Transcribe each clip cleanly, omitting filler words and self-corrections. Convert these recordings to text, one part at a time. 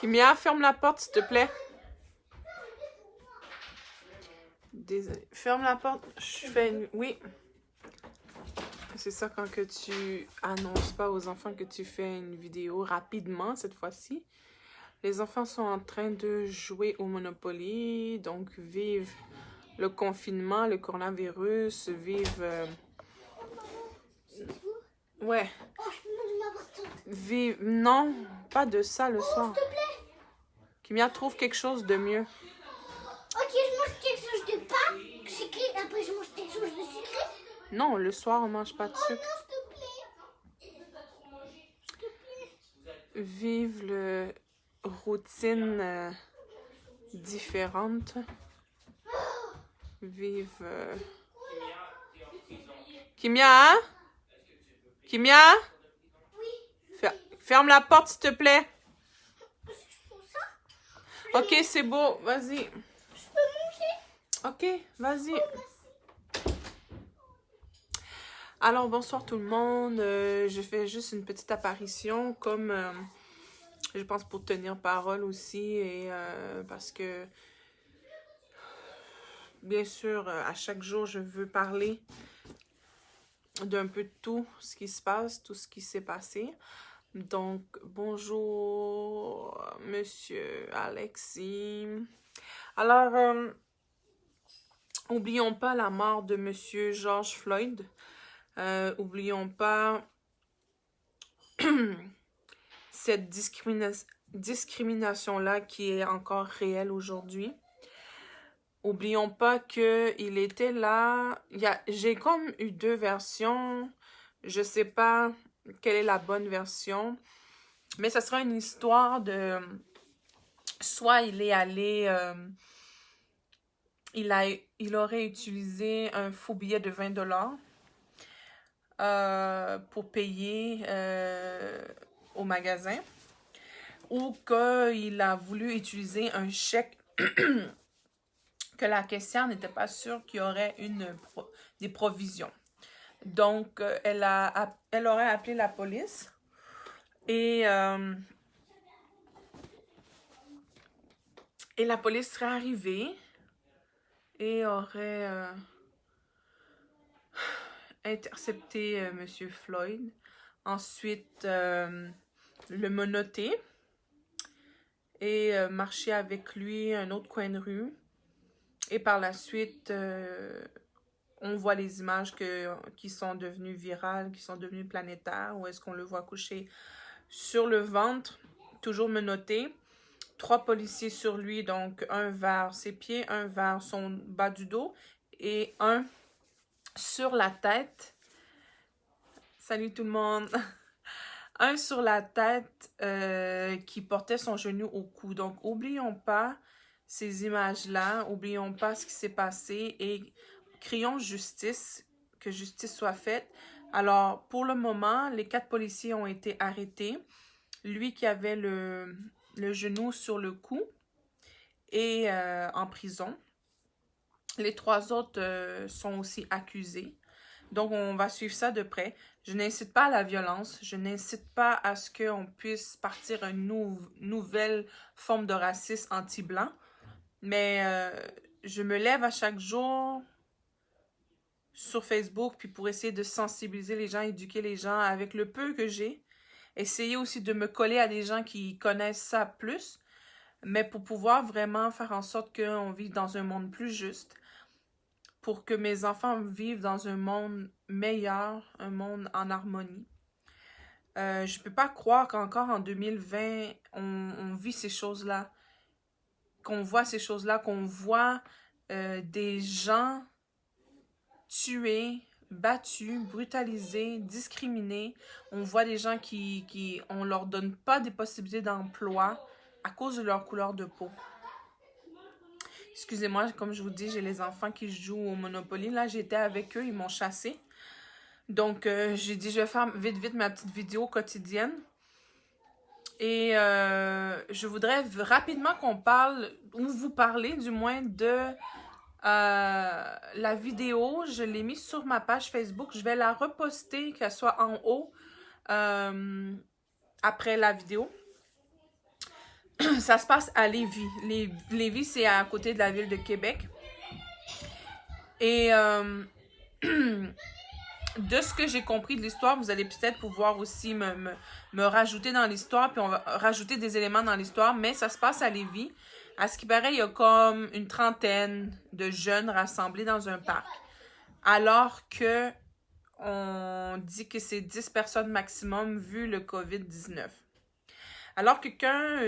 Kimia, ferme la porte, s'il te plaît. Désolée. Ferme la porte. Je fais une... Oui. C'est ça quand que tu annonces pas aux enfants que tu fais une vidéo rapidement cette fois-ci. Les enfants sont en train de jouer au Monopoly, donc vivent le confinement, le coronavirus, vivent... Ouais. Vivent... Non, pas de ça le soir. Kimia, trouve quelque chose de mieux. Ok, je mange quelque chose de pas sucré, après je mange quelque chose de sucré. Non, le soir, on mange pas de sucre. Non, s'il te plaît. S'il te plaît. Vivent le routine différente. Vivent... Kimia? Kimia? Oui. Ferme la porte, s'il te plaît. C'est pour ça. Ok, c'est beau. Vas-y. Je peux manger. Ok, vas-y. Alors, bonsoir tout le monde. Je fais juste une petite apparition comme, je pense, pour tenir parole aussi. Et parce que, bien sûr, à chaque jour, je veux parler d'un peu de tout ce qui se passe, tout ce qui s'est passé. Donc, bonjour, monsieur Alexis. Alors, oublions pas la mort de monsieur George Floyd. Oublions pas cette discrimination-là qui est encore réelle aujourd'hui. Oublions pas qu'il était là. J'ai comme eu deux versions. Je sais pas quelle est la bonne version. Mais ça sera une histoire de... Soit il est allé... il aurait utilisé un faux billet de 20 $ pour payer au magasin. Ou qu'il a voulu utiliser un chèque que la caissière n'était pas sûre qu'il y aurait des provisions. Donc, elle aurait appelé la police et la police serait arrivée et aurait intercepté M. Floyd. Ensuite, le menotté et marché avec lui un autre coin de rue. Et par la suite, on voit les images qui sont devenues virales, qui sont devenues planétaires, où est-ce qu'on le voit couché sur le ventre, toujours menotté. 3 policiers sur lui, donc un vers ses pieds, un vers son bas du dos et un sur la tête. Salut tout le monde! Un sur la tête qui portait son genou au cou. Donc, oublions pas ces images-là, oublions pas ce qui s'est passé et crions justice, que justice soit faite. Alors, pour le moment, les 4 policiers ont été arrêtés. Lui qui avait le genou sur le cou est en prison. Les 3 autres sont aussi accusés. Donc, on va suivre ça de près. Je n'incite pas à la violence. Je n'incite pas à ce qu'on puisse partir une nouvelle forme de racisme anti-blanc. Mais je me lève à chaque jour sur Facebook puis pour essayer de sensibiliser les gens, éduquer les gens avec le peu que j'ai. Essayer aussi de me coller à des gens qui connaissent ça plus. Mais pour pouvoir vraiment faire en sorte qu'on vive dans un monde plus juste. Pour que mes enfants vivent dans un monde meilleur, un monde en harmonie. Je ne peux pas croire qu'encore en 2020, on vit ces choses-là, qu'on voit ces choses-là, qu'on voit des gens tués, battus, brutalisés, discriminés. On voit des gens on leur donne pas des possibilités d'emploi à cause de leur couleur de peau. Excusez-moi, comme je vous dis, j'ai les enfants qui jouent au Monopoly. Là, j'étais avec eux, ils m'ont chassée. Donc, j'ai dit, je vais faire vite ma petite vidéo quotidienne. Et je voudrais rapidement qu'on parle, ou vous parler du moins de la vidéo. Je l'ai mise sur ma page Facebook. Je vais la reposter, qu'elle soit en haut après la vidéo. Ça se passe à Lévis. Lévis, c'est à côté de la ville de Québec. Et de ce que j'ai compris de l'histoire, vous allez peut-être pouvoir aussi me rajouter dans l'histoire, puis on va rajouter des éléments dans l'histoire, mais ça se passe à Lévis. À ce qui paraît, il y a comme une trentaine de jeunes rassemblés dans un parc. Alors que on dit que c'est 10 personnes maximum vu le COVID-19. Alors quelqu'un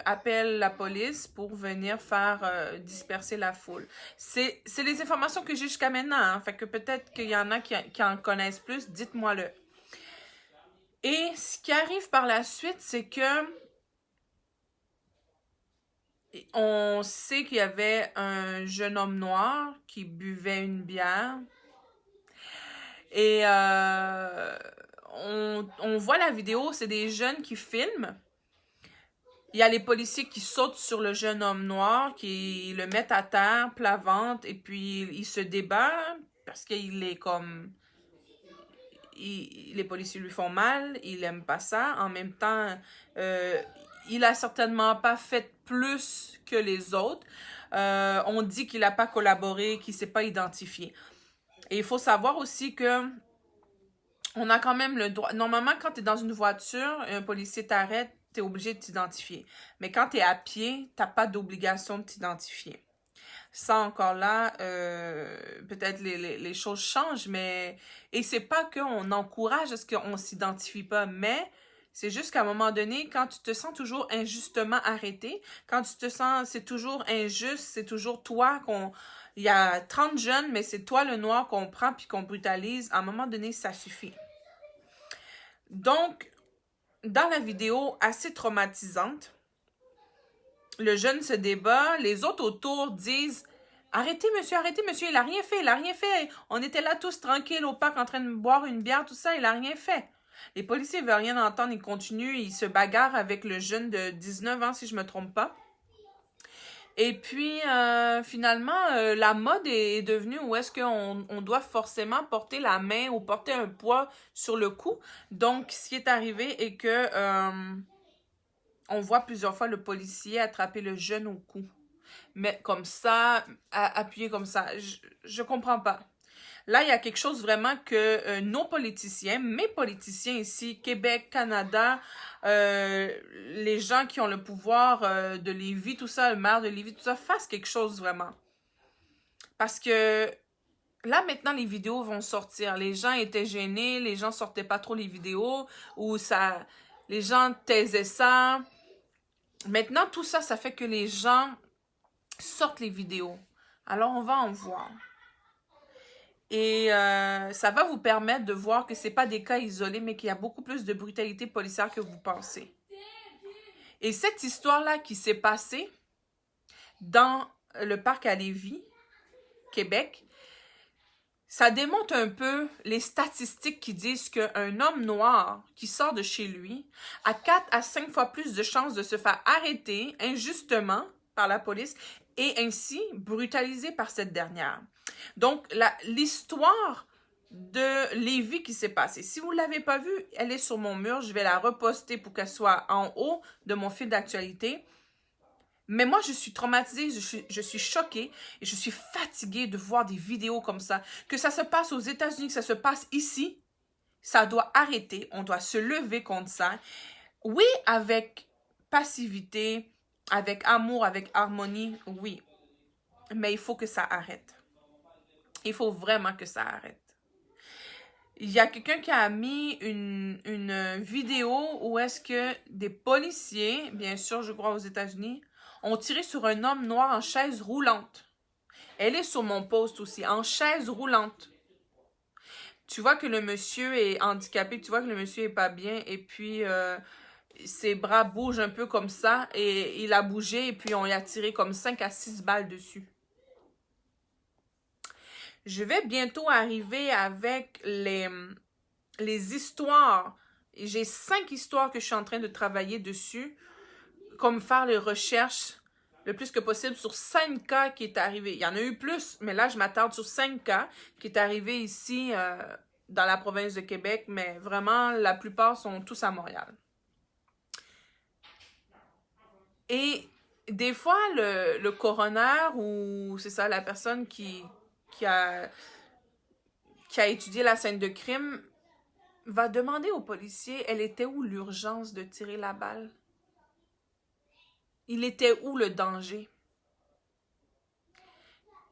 appelle la police pour venir faire disperser la foule. C'est les informations que j'ai jusqu'à maintenant. Hein? Fait que peut-être qu'il y en a qui en connaissent plus. Dites-moi-le. Et ce qui arrive par la suite, c'est que on sait qu'il y avait un jeune homme noir qui buvait une bière. Et on voit la vidéo, c'est des jeunes qui filment. Il y a les policiers qui sautent sur le jeune homme noir, qui le mettent à terre, plat ventre, et puis il se débat parce qu'il est comme... les policiers lui font mal, il aime pas ça. En même temps, il a certainement pas fait plus que les autres. On dit qu'il n'a pas collaboré, qu'il s'est pas identifié. Et il faut savoir aussi que on a quand même le droit... Normalement, quand tu es dans une voiture, un policier t'arrête, tu es obligé de t'identifier. Mais quand tu es à pied, tu n'as pas d'obligation de t'identifier. Ça, encore là, peut-être les choses changent, mais... Et c'est pas qu'on encourage à ce qu'on ne s'identifie pas, mais c'est juste qu'à un moment donné, quand tu te sens toujours injustement arrêté, quand tu te sens... C'est toujours injuste, c'est toujours toi qu'on... Il y a 30 jeunes, mais c'est toi le noir qu'on prend puis qu'on brutalise. À un moment donné, ça suffit. Donc, dans la vidéo assez traumatisante, le jeune se débat, les autres autour disent « Arrêtez, monsieur, il n'a rien fait, il n'a rien fait. On était là tous tranquilles au parc en train de boire une bière, tout ça, il n'a rien fait. » Les policiers ne veulent rien entendre, ils continuent, ils se bagarrent avec le jeune de 19 ans, si je ne me trompe pas. Et puis, finalement, la mode est devenue où est-ce qu'on doit forcément porter la main ou porter un poids sur le cou. Donc, ce qui est arrivé est que on voit plusieurs fois le policier attraper le jeune au cou. Mais comme ça, appuyer comme ça. Je comprends pas. Là, il y a quelque chose vraiment que nos politiciens, mes politiciens ici, Québec, Canada, les gens qui ont le pouvoir de Lévis, tout ça, le maire de Lévis, tout ça, fassent quelque chose vraiment. Parce que là, maintenant, les vidéos vont sortir. Les gens étaient gênés, les gens sortaient pas trop les vidéos, ou ça, les gens taisaient ça. Maintenant, tout ça, ça fait que les gens sortent les vidéos. Alors, on va en voir. Et ça va vous permettre de voir que ce n'est pas des cas isolés, mais qu'il y a beaucoup plus de brutalité policière que vous pensez. Et cette histoire-là qui s'est passée dans le parc à Lévis, Québec, ça démontre un peu les statistiques qui disent qu'un homme noir qui sort de chez lui a 4 à 5 fois plus de chances de se faire arrêter injustement par la police et ainsi brutalisé par cette dernière. Donc, l'histoire de Lévis qui s'est passée, si vous ne l'avez pas vue, elle est sur mon mur. Je vais la reposter pour qu'elle soit en haut de mon fil d'actualité. Mais moi, je suis traumatisée, je suis choquée et je suis fatiguée de voir des vidéos comme ça. Que ça se passe aux États-Unis, que ça se passe ici, ça doit arrêter. On doit se lever contre ça. Oui, avec passivité, avec amour, avec harmonie, oui. Mais il faut que ça arrête. Il faut vraiment que ça arrête. Il y a quelqu'un qui a mis une vidéo où est-ce que des policiers, bien sûr, je crois aux États-Unis, ont tiré sur un homme noir en chaise roulante. Elle est sur mon post aussi, en chaise roulante. Tu vois que le monsieur est handicapé, tu vois que le monsieur est pas bien, et puis ses bras bougent un peu comme ça, et il a bougé, et puis on lui a tiré comme 5 à 6 balles dessus. Je vais bientôt arriver avec les histoires. J'ai 5 histoires que je suis en train de travailler dessus, comme faire les recherches le plus que possible sur 5 cas qui est arrivé. Il y en a eu plus, mais là, je m'attarde sur 5 cas qui est arrivé ici dans la province de Québec, mais vraiment, la plupart sont tous à Montréal. Et des fois, le coroner ou c'est ça, la personne qui a étudié la scène de crime va demander au policier, elle était où l'urgence de tirer la balle? Il était où le danger?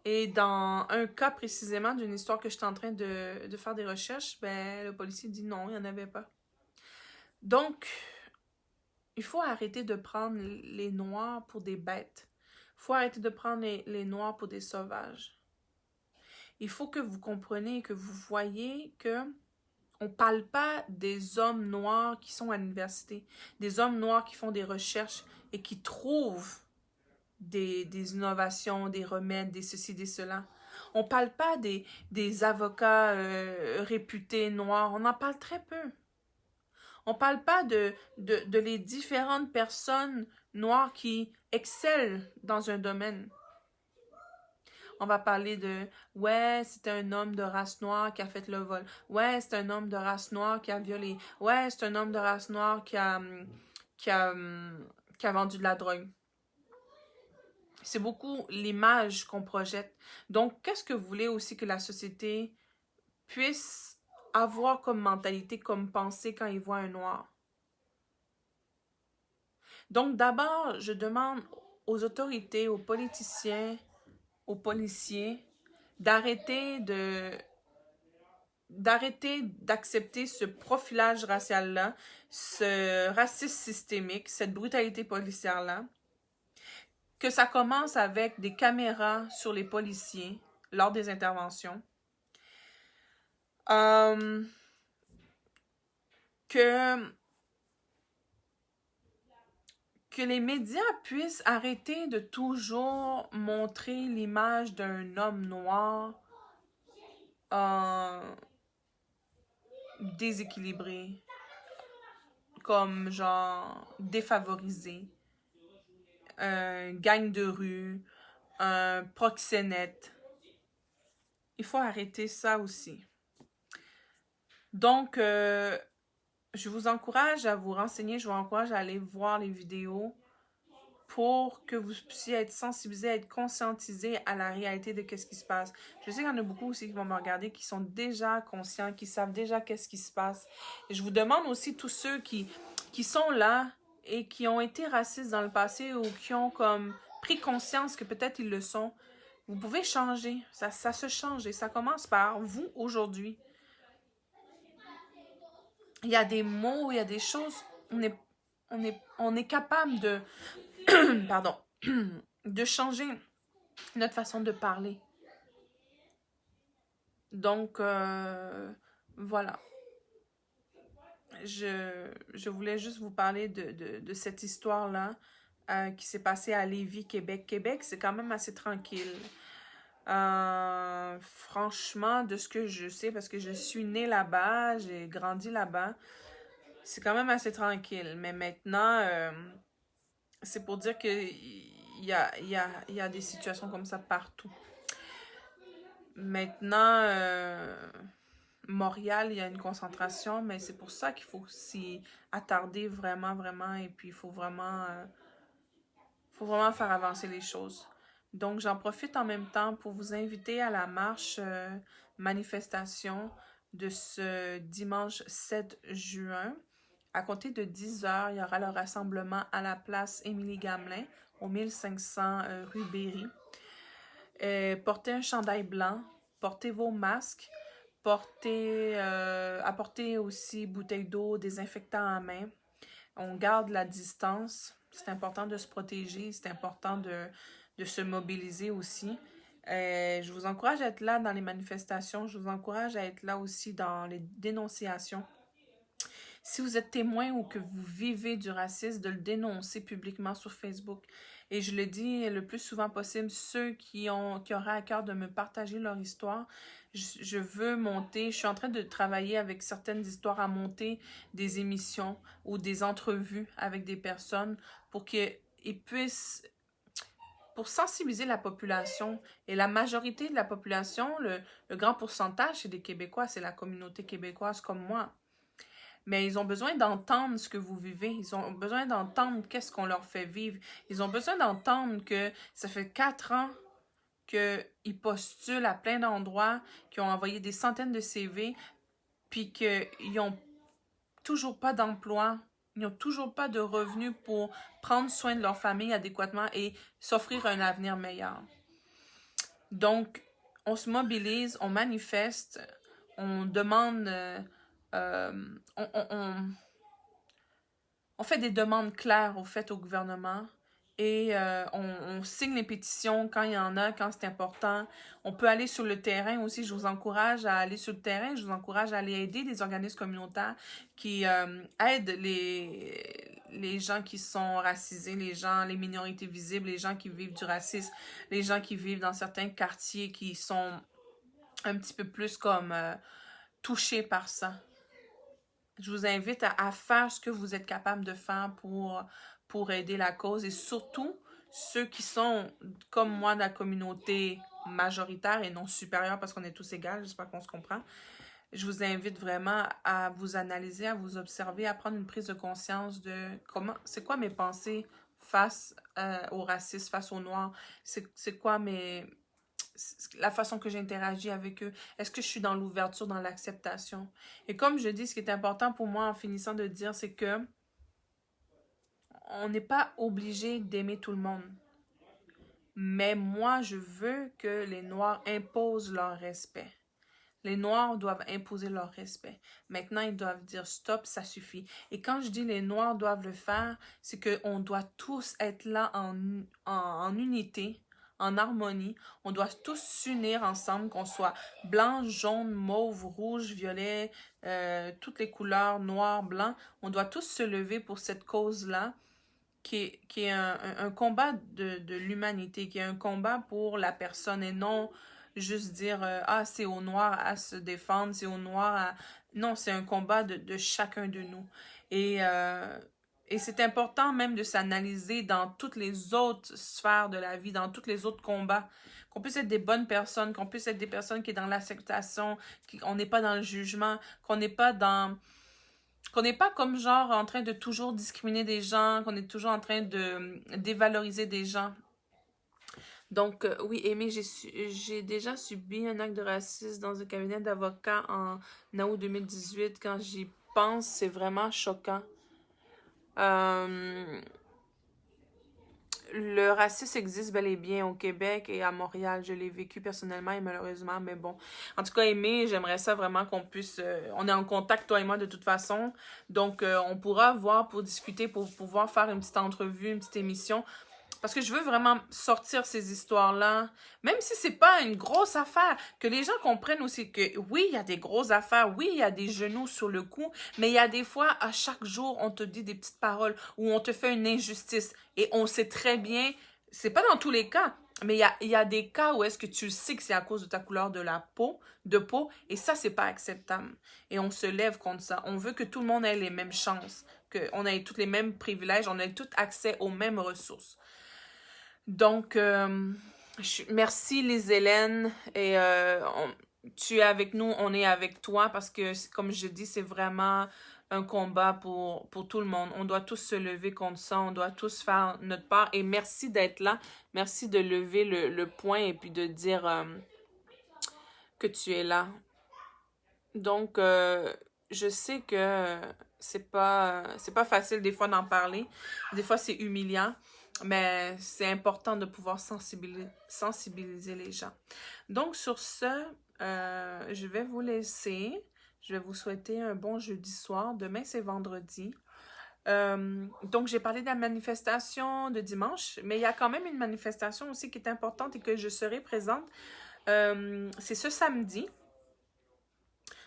Et dans un cas précisément d'une histoire que j'étais en train de faire des recherches, ben, le policier dit non, il n'y en avait pas. Donc, il faut arrêter de prendre les Noirs pour des bêtes. Il faut arrêter de prendre les Noirs pour des sauvages. Il faut que vous compreniez, que vous voyez que on parle pas des hommes noirs qui sont à l'université, des hommes noirs qui font des recherches et qui trouvent des innovations, des remèdes, des ceci, des cela. On parle pas des avocats réputés noirs, on en parle très peu. On parle pas de les différentes personnes noires qui excellent dans un domaine. On va parler de « Ouais, c'est un homme de race noire qui a fait le vol. Ouais, c'est un homme de race noire qui a violé. Ouais, c'est un homme de race noire qui a vendu de la drogue. » C'est beaucoup l'image qu'on projette. Donc, qu'est-ce que vous voulez aussi que la société puisse avoir comme mentalité, comme pensée quand il voit un noir? Donc, d'abord, je demande aux autorités, aux politiciens, aux policiers, d'arrêter d'accepter ce profilage racial-là, ce racisme systémique, cette brutalité policière-là, que ça commence avec des caméras sur les policiers lors des interventions, que les médias puissent arrêter de toujours montrer l'image d'un homme noir déséquilibré, comme genre défavorisé, un gang de rue, un proxénète. Il faut arrêter ça aussi. Donc, je vous encourage à vous renseigner, je vous encourage à aller voir les vidéos pour que vous puissiez être sensibilisés, être conscientisés à la réalité de ce qui se passe. Je sais qu'il y en a beaucoup aussi qui vont me regarder, qui sont déjà conscients, qui savent déjà qu'est-ce qui se passe. Et je vous demande aussi tous ceux qui sont là et qui ont été racistes dans le passé ou qui ont comme pris conscience que peut-être ils le sont, vous pouvez changer. Ça se change et ça commence par vous aujourd'hui. Il y a des mots, il y a des choses, on est capable de pardon, de changer notre façon de parler. Donc, voilà. Je voulais juste vous parler de cette histoire-là qui s'est passée à Lévis, Québec. Québec, c'est quand même assez tranquille. Franchement, de ce que je sais, parce que je suis née là-bas, j'ai grandi là-bas, c'est quand même assez tranquille. Mais maintenant, c'est pour dire qu'il y a des situations comme ça partout. Maintenant, Montréal, il y a une concentration, mais c'est pour ça qu'il faut s'y attarder vraiment, vraiment, et puis il faut vraiment faire avancer les choses. Donc, j'en profite en même temps pour vous inviter à la marche manifestation de ce dimanche 7 juin. À compter de 10 heures, il y aura le rassemblement à la place Émilie-Gamelin, au 1500 rue Berry. Portez un chandail blanc, portez vos masques, apportez aussi bouteille d'eau, désinfectant en main. On garde la distance. C'est important de se protéger, c'est important de se mobiliser aussi. Je vous encourage à être là dans les manifestations, je vous encourage à être là aussi dans les dénonciations. Si vous êtes témoin ou que vous vivez du racisme, de le dénoncer publiquement sur Facebook. Et je le dis le plus souvent possible, ceux qui auraient à cœur de me partager leur histoire, je veux monter, je suis en train de travailler avec certaines histoires à monter des émissions ou des entrevues avec des personnes pour qu'ils puissent, pour sensibiliser la population. Et la majorité de la population, le grand pourcentage, c'est des Québécois, c'est la communauté québécoise comme moi. mais ils ont besoin d'entendre ce que vous vivez. Ils ont besoin d'entendre qu'est-ce qu'on leur fait vivre. Ils ont besoin d'entendre que ça fait 4 ans qu'ils postulent à plein d'endroits, qu'ils ont envoyé des centaines de CV, puis qu'ils n'ont toujours pas d'emploi, ils n'ont toujours pas de revenus pour prendre soin de leur famille adéquatement et s'offrir un avenir meilleur. Donc, on se mobilise, on manifeste, on demande, on fait des demandes claires au gouvernement et on signe les pétitions quand il y en a, quand c'est important. On peut aller sur le terrain aussi. Je vous encourage à aller sur le terrain. Je vous encourage à aller aider des organismes communautaires qui aident les gens qui sont racisés, les minorités visibles, les gens qui vivent du racisme, les gens qui vivent dans certains quartiers qui sont un petit peu plus comme touchés par ça. Je vous invite à faire ce que vous êtes capable de faire pour aider la cause et surtout ceux qui sont comme moi de la communauté majoritaire et non supérieure parce qu'on est tous égaux, j'espère qu'on se comprend. Je vous invite vraiment à vous analyser, à vous observer, à prendre une prise de conscience de c'est quoi mes pensées face au racisme, face aux Noirs, c'est quoi la façon que j'interagis avec eux. Est-ce que je suis dans l'ouverture, dans l'acceptation? Et comme je dis, ce qui est important pour moi en finissant de dire, c'est que on n'est pas obligé d'aimer tout le monde. Mais moi, je veux que les Noirs imposent leur respect. Les Noirs doivent imposer leur respect. Maintenant, ils doivent dire stop, ça suffit. Et quand je dis les Noirs doivent le faire, c'est qu'on doit tous être là en unité, en harmonie. On doit tous s'unir ensemble, qu'on soit blanc, jaune, mauve, rouge, violet, toutes les couleurs, noir, blanc. On doit tous se lever pour cette cause-là, qui est un combat de l'humanité, qui est un combat pour la personne et non juste dire ah, c'est aux Noirs à se défendre, c'est aux Noirs à... Non, c'est un combat de chacun de nous. Et c'est important même de s'analyser dans toutes les autres sphères de la vie, dans tous les autres combats. Qu'on puisse être des bonnes personnes, qu'on puisse être des personnes qui sont dans l'acceptation, qu'on n'est pas dans le jugement, qu'on n'est pas comme genre en train de toujours discriminer des gens, qu'on est toujours en train de dévaloriser des gens. Donc, oui, Amy, j'ai déjà subi un acte de racisme dans un cabinet d'avocat en août 2018. Quand j'y pense, c'est vraiment choquant. Le racisme existe bel et bien au Québec et à Montréal. Je l'ai vécu personnellement et malheureusement, mais bon. En tout cas, Amy, j'aimerais ça vraiment qu'on puisse... on est en contact, toi et moi, de toute façon. Donc, on pourra voir pour discuter, pour pouvoir faire une petite entrevue, une petite émission. Parce que je veux vraiment sortir ces histoires-là, même si c'est pas une grosse affaire, que les gens comprennent aussi que oui, il y a des grosses affaires, oui, il y a des genoux sur le cou, mais il y a des fois, à chaque jour, on te dit des petites paroles ou on te fait une injustice. Et on sait très bien, c'est pas dans tous les cas, mais il y a des cas où est-ce que tu sais que c'est à cause de ta couleur de peau, et ça, c'est pas acceptable. Et on se lève contre ça. On veut que tout le monde ait les mêmes chances, qu'on ait tous les mêmes privilèges, on ait tout accès aux mêmes ressources. Donc, merci les Hélènes et tu es avec nous, on est avec toi parce que, comme je dis, c'est vraiment un combat pour tout le monde. On doit tous se lever contre ça, on doit tous faire notre part et merci d'être là. Merci de lever le poing et puis de dire que tu es là. Donc, je sais que c'est pas facile des fois d'en parler. Des fois, c'est humiliant. Mais c'est important de pouvoir sensibiliser les gens. Donc, sur ce, je vais vous laisser. Je vais vous souhaiter un bon jeudi soir. Demain, c'est vendredi. Donc, j'ai parlé de la manifestation de dimanche, mais il y a quand même une manifestation aussi qui est importante et que je serai présente. C'est ce samedi.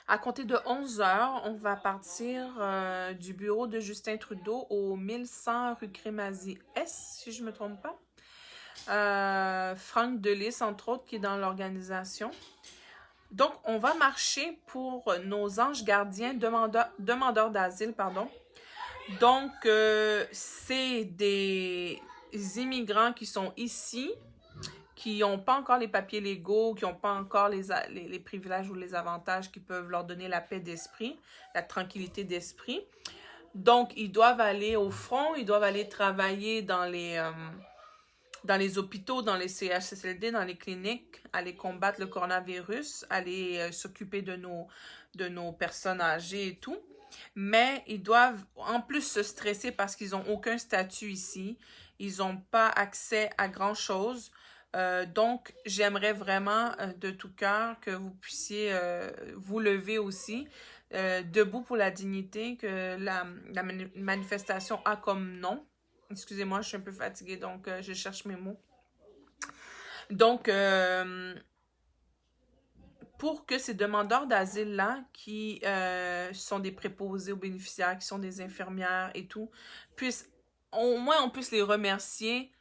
À compter de 11h, on va partir du bureau de Justin Trudeau au 1100 rue Crémazie-S, si je ne me trompe pas. Franck Delis, entre autres, qui est dans l'organisation. Donc, on va marcher pour nos anges gardiens, demandeurs d'asile, pardon. Donc, c'est des immigrants qui sont ici qui n'ont pas encore les papiers légaux, qui n'ont pas encore les privilèges ou les avantages qui peuvent leur donner la paix d'esprit, la tranquillité d'esprit. Donc, ils doivent aller au front, ils doivent aller travailler dans les hôpitaux, dans les CHSLD, dans les cliniques, aller combattre le coronavirus, aller s'occuper de nos personnes âgées et tout. Mais ils doivent en plus se stresser parce qu'ils n'ont aucun statut ici. Ils n'ont pas accès à grand-chose. Donc, j'aimerais vraiment de tout cœur que vous puissiez vous lever aussi, debout pour la dignité que la manifestation a comme nom. Excusez-moi, je suis un peu fatiguée, donc je cherche mes mots. Donc, pour que ces demandeurs d'asile-là, qui sont des préposés aux bénéficiaires, qui sont des infirmières et tout, puissent, au moins on puisse les remercier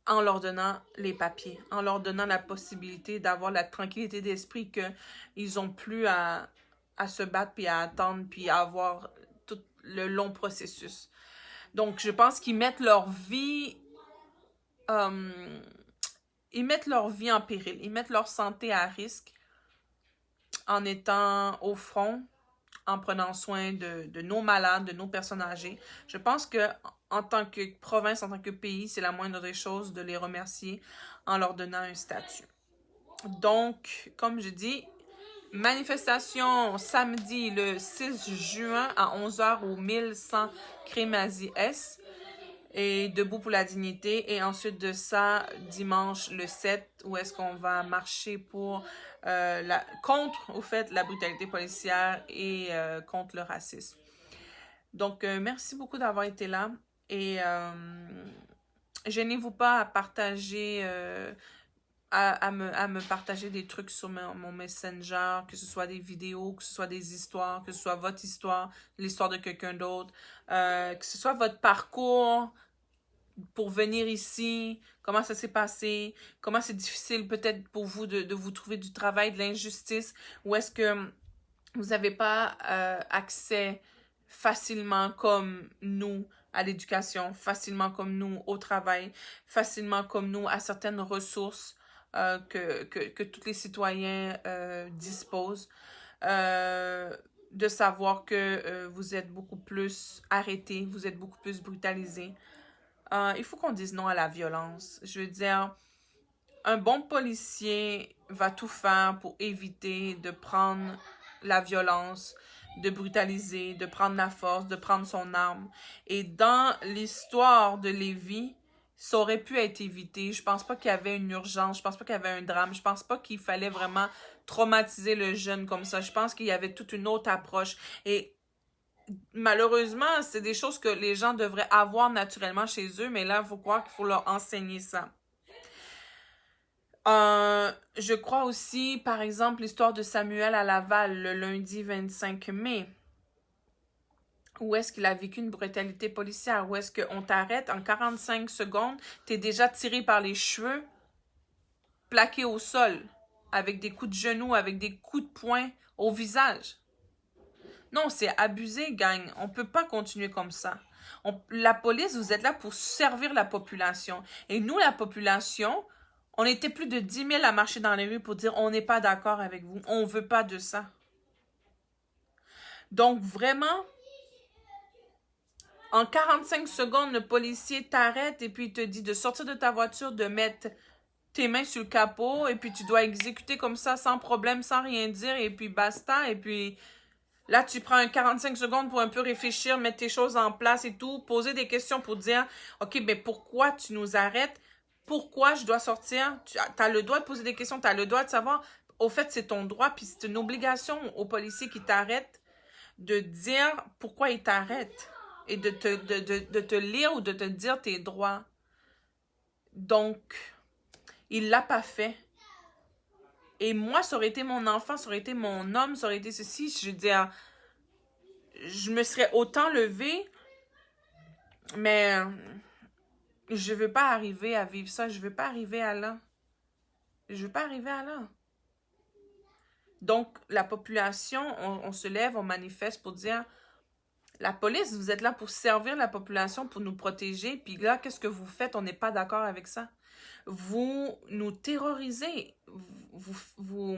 en leur donnant les papiers, en leur donnant la possibilité d'avoir la tranquillité d'esprit qu'ils n'ont plus à se battre, puis à attendre, puis à avoir tout le long processus. Donc, je pense qu'ils mettent leur vie... ils mettent leur vie en péril, ils mettent leur santé à risque en étant au front, en prenant soin de nos malades, de nos personnes âgées. Je pense que en tant que province, en tant que pays, c'est la moindre des choses de les remercier en leur donnant un statut. Donc, comme je dis, manifestation samedi le 6 juin à 11h au 1100 Crémazie Est. Et Debout pour la dignité. Et ensuite de ça, dimanche le 7, où est-ce qu'on va marcher pour contre, au fait, la brutalité policière et contre le racisme. Donc, merci beaucoup d'avoir été là. Et gênez-vous pas à partager, à me partager des trucs sur mon Messenger, que ce soit des vidéos, que ce soit des histoires, que ce soit votre histoire, l'histoire de quelqu'un d'autre, que ce soit votre parcours pour venir ici, comment ça s'est passé, comment c'est difficile peut-être pour vous de vous trouver du travail, de l'injustice, ou est-ce que vous n'avez pas accès facilement comme nous à l'éducation, facilement comme nous au travail, facilement comme nous à certaines ressources que tous les citoyens disposent, de savoir que vous êtes beaucoup plus arrêtés, vous êtes beaucoup plus brutalisés. Il faut qu'on dise non à la violence. Je veux dire, un bon policier va tout faire pour éviter de prendre la violence, de brutaliser, de prendre la force, de prendre son arme. Et dans l'histoire de Lévis, ça aurait pu être évité. Je pense pas qu'il y avait une urgence, je pense pas qu'il y avait un drame, je pense pas qu'il fallait vraiment traumatiser le jeune comme ça. Je pense qu'il y avait toute une autre approche. Et malheureusement, c'est des choses que les gens devraient avoir naturellement chez eux, mais là, il faut croire qu'il faut leur enseigner ça. Je crois aussi, par exemple, l'histoire de Samuel à Laval, le lundi 25 mai, où est-ce qu'il a vécu une brutalité policière, où est-ce qu'on t'arrête en 45 secondes, t'es déjà tiré par les cheveux, plaqué au sol, avec des coups de genoux, avec des coups de poing au visage. Non, c'est abusé, gang. On ne peut pas continuer comme ça. La police, vous êtes là pour servir la population. Et nous, la population, on était plus de 10 000 à marcher dans les rues pour dire on n'est pas d'accord avec vous. On ne veut pas de ça. Donc, vraiment, en 45 secondes, le policier t'arrête et puis il te dit de sortir de ta voiture, de mettre tes mains sur le capot et puis tu dois exécuter comme ça sans problème, sans rien dire et puis basta. Et puis là, tu prends 45 secondes pour un peu réfléchir, mettre tes choses en place et tout, poser des questions pour dire « Ok, mais pourquoi tu nous arrêtes? Pourquoi je dois sortir? » Tu as le droit de poser des questions, tu as le droit de savoir. Au fait, c'est ton droit, puis c'est une obligation aux policiers qui t'arrêtent de dire pourquoi ils t'arrêtent et de te lire ou de te dire tes droits. Donc, il ne l'a pas fait. Et moi, ça aurait été mon enfant, ça aurait été mon homme, ça aurait été ceci. Je veux dire, je me serais autant levée, mais je veux pas arriver à vivre ça. Je veux pas arriver à là. Je veux pas arriver à là. Donc, la population, on se lève, on manifeste pour dire, la police, vous êtes là pour servir la population, pour nous protéger. Puis là, qu'est-ce que vous faites? On n'est pas d'accord avec ça. Vous nous terrorisez. Vous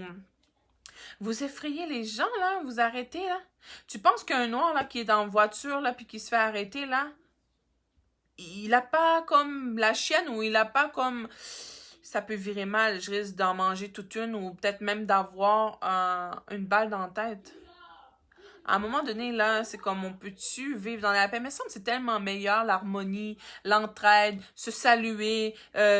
effrayez les gens, là. Vous arrêtez, là. Tu penses qu'un noir, là, qui est en voiture, là, puis qui se fait arrêter, là, il a pas comme la chienne ou il a pas comme... Ça peut virer mal, je risque d'en manger toute une ou peut-être même d'avoir une balle dans la tête. À un moment donné, là, c'est comme on peut-tu vivre dans la paix? Mais ça me semble que c'est tellement meilleur, l'harmonie, l'entraide, se saluer,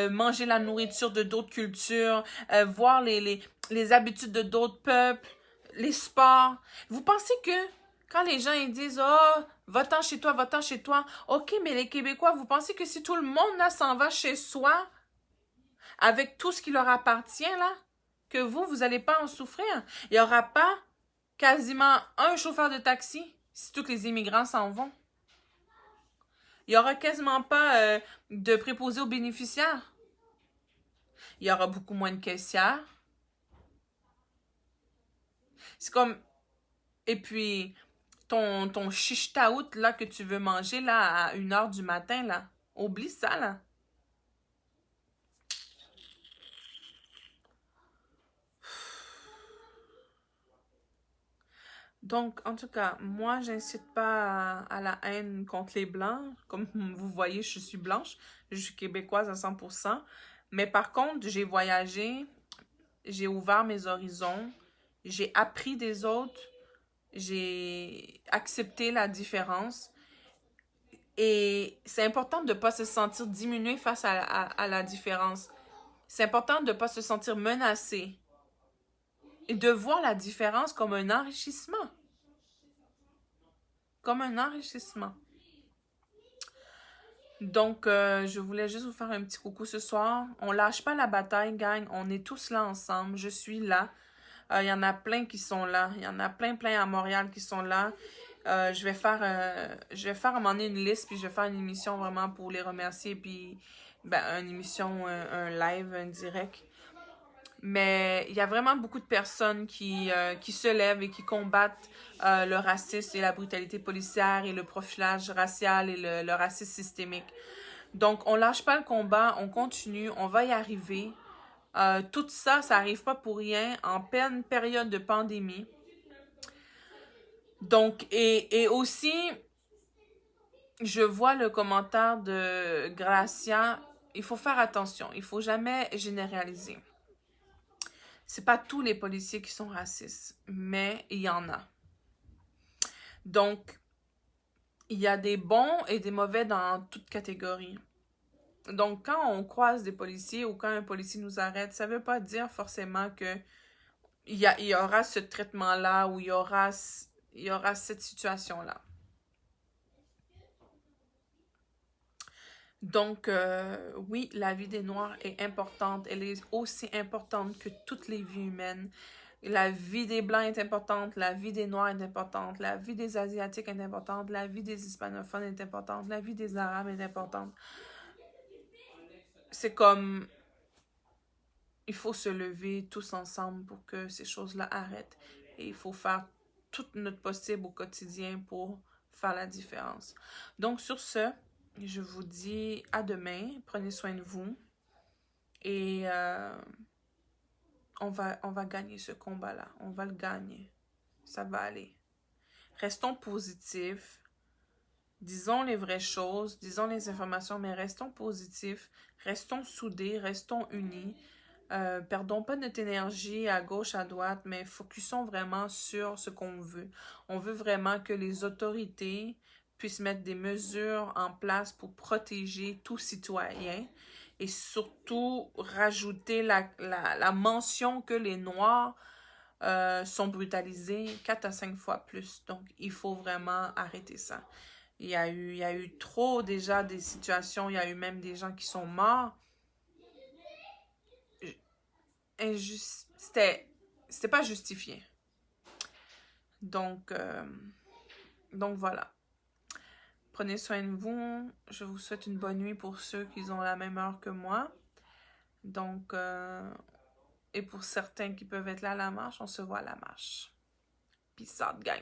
manger la nourriture de d'autres cultures, voir les habitudes de d'autres peuples, les sports. Vous pensez que quand les gens ils disent oh, va-t'en chez toi, va-t'en chez toi, ok, mais les Québécois, vous pensez que si tout le monde là s'en va chez soi, avec tout ce qui leur appartient là, que vous n'allez pas en souffrir? Il n'y aura pas quasiment un chauffeur de taxi si tous les immigrants s'en vont. Il n'y aura quasiment pas de préposés aux bénéficiaires. Il y aura beaucoup moins de caissières. C'est comme... Et puis, ton shish taout là que tu veux manger là à 1h du matin, là, oublie ça, là. Donc, en tout cas, moi, j'incite pas à la haine contre les Blancs. Comme vous voyez, je suis blanche. Je suis québécoise à 100%. Mais par contre, j'ai voyagé, j'ai ouvert mes horizons, j'ai appris des autres, j'ai accepté la différence. Et c'est important de ne pas se sentir diminué face à la différence. C'est important de ne pas se sentir menacé. Et de voir la différence comme un enrichissement. Comme un enrichissement. Donc, je voulais juste vous faire un petit coucou ce soir. On lâche pas la bataille, gang. On est tous là ensemble. Je suis là. Il y en a plein qui sont là. Il y en a plein à Montréal qui sont là. Je vais faire à un moment donné une liste, puis je vais faire une émission vraiment pour les remercier, puis ben, une émission, un live, un direct. Mais il y a vraiment beaucoup de personnes qui se lèvent et qui combattent le racisme et la brutalité policière et le profilage racial et le racisme systémique. Donc, on lâche pas le combat, on continue, on va y arriver. Tout ça, ça n'arrive pas pour rien en pleine période de pandémie. Donc, et aussi, je vois le commentaire de Gracia, il faut faire attention, il faut jamais généraliser. C'est pas tous les policiers qui sont racistes, mais il y en a. Donc, il y a des bons et des mauvais dans toute catégorie. Donc, quand on croise des policiers ou quand un policier nous arrête, ça veut pas dire forcément que il y aura ce traitement-là ou il y aura cette situation-là. Donc, oui, la vie des Noirs est importante. Elle est aussi importante que toutes les vies humaines. La vie des Blancs est importante, la vie des Noirs est importante, la vie des Asiatiques est importante, la vie des Hispanophones est importante, la vie des Arabes est importante. C'est comme... Il faut se lever tous ensemble pour que ces choses-là arrêtent. Et il faut faire tout notre possible au quotidien pour faire la différence. Donc, sur ce, je vous dis à demain. Prenez soin de vous. Et on va gagner ce combat-là. On va le gagner. Ça va aller. Restons positifs. Disons les vraies choses. Disons les informations, mais restons positifs. Restons soudés. Restons unis. Perdons pas notre énergie à gauche, à droite, mais focusons vraiment sur ce qu'on veut. On veut vraiment que les autorités puissent mettre des mesures en place pour protéger tout citoyen et surtout rajouter la mention que les Noirs sont brutalisés 4 à 5 fois plus. Donc, il faut vraiment arrêter ça. Il y a eu trop déjà des situations, il y a eu même des gens qui sont morts. C'était pas justifié. Donc voilà. Prenez soin de vous. Je vous souhaite une bonne nuit pour ceux qui ont la même heure que moi. Donc, et pour certains qui peuvent être là à la marche, on se voit à la marche. Peace out, gang.